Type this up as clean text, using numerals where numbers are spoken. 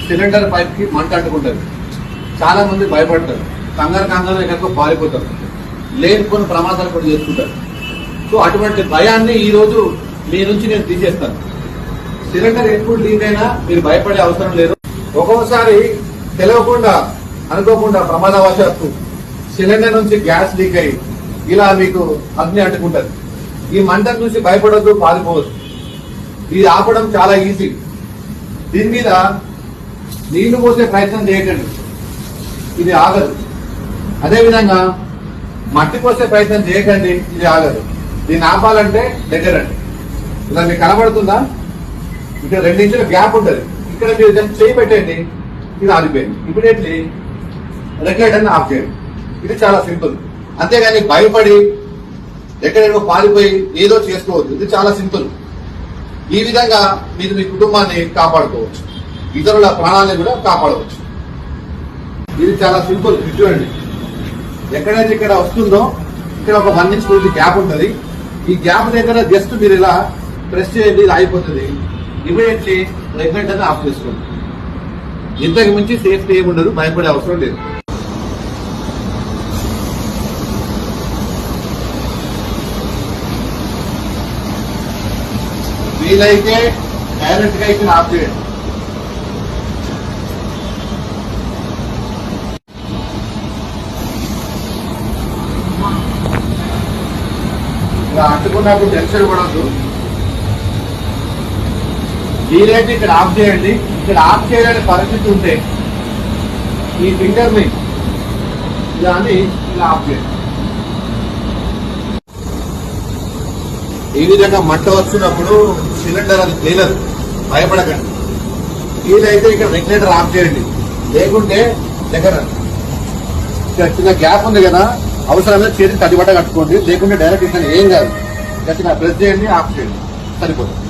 Cylinder pipe కి మంట అంటుకుంటది. చాలా మంది భయపడతారు, కంగారు ఎక్కడికో పారిపోతారు, లేనిపోయిన ప్రమాదాలు కూడా చేసుకుంటారు. సో అటువంటి భయాన్ని ఈ రోజు మీ నుంచి నేను తీసేస్తాను. సిలిండర్ ఎప్పుడు లీక్ అయినా మీరు భయపడే అవసరం లేదు. ఒక్కొక్కసారి తెలియకుండా అనుకోకుండా ప్రమాదవశాత్తు సిలిండర్ నుంచి గ్యాస్ లీక్ అయ్యి ఇలా మీకు అగ్ని అంటుకుంటది. ఈ మంట చూసి భయపడద్దు, పారిపోవద్దు. ఇది ఆపడం చాలా ఈజీ. దీని మీద నీళ్లు పోసే ప్రయత్నం చేయకండి, ఇది ఆగదు. అదేవిధంగా మట్టి పోసే ప్రయత్నం చేయకండి, ఇది ఆగదు. దీన్ని ఆపాలంటే దగ్గరండి. ఇలా మీకు కనబడుతుందా? ఇక్కడ 2 ఇంచుల గ్యాప్ ఉంటుంది. ఇక్కడ మీరు జస్ట్ చేయి పెట్టండి, ఇది ఆగిపోయింది. ఇమీడియట్లీ రెగ్యులేటర్ని ఆఫ్ చేయండి. ఇది చాలా సింపుల్. అంతేగాని భయపడి ఎక్కడెక్కడో పారిపోయి ఏదో చేసుకోవద్దు. ఇది చాలా సింపుల్. ఈ విధంగా మీరు మీ కుటుంబాన్ని కాపాడుకోవచ్చు, ఇతరుల ప్రాణాలను కూడా కాపాడవచ్చు. ఇది చాలా సింపుల్. చూడండి, ఎక్కడైతే ఇక్కడ వస్తుందో ఇక్కడ ఒక 1 ఇంచ్ పూర్తి గ్యాప్ ఉంటుంది. ఈ గ్యాప్ దగ్గర జస్ట్ మీరు ఇలా ప్రెస్ చేయండి, ఇది అయిపోతుంది. ఇమీడియట్లీ రెగ్యులేటర్ని ఆఫ్ చేసుకోండి. ఇంతకు మించి సేఫ్టీ ఏమి ఉండదు, భయపడే అవసరం లేదు. వీలైతే డైరెక్ట్ గా ఇక్కడ ఆఫ్ చేయండి. ఇలా అంటుకున్నప్పుడు టెన్షన్ పడద్దు. వీలైతే ఇక్కడ ఆఫ్ చేయండి. ఇక్కడ ఆఫ్ చేయలేని పరిస్థితి ఉంటే ఈ ఫింగర్ ని ఇలా అని ఇలా ఆఫ్ చేయండి. ఈ విధంగా మంట వచ్చినప్పుడు సిలిండర్ అది పేలదు, భయపడకండి. వీలైతే ఇక్కడ రెగ్యులేటర్ ఆఫ్ చేయండి, లేకుంటే దగ్గర ఇక్కడ చిన్న గ్యాప్ ఉంది కదా, అవసరమైన చేతికి తడిబట్ట కట్టుకోండి, లేకుంటే డైరెక్ట్ ఇక్కడ ఏం కాదు, గట్టిగా ప్రెస్ చేయండి, ఆఫ్ చేయండి, సరిపోతుంది.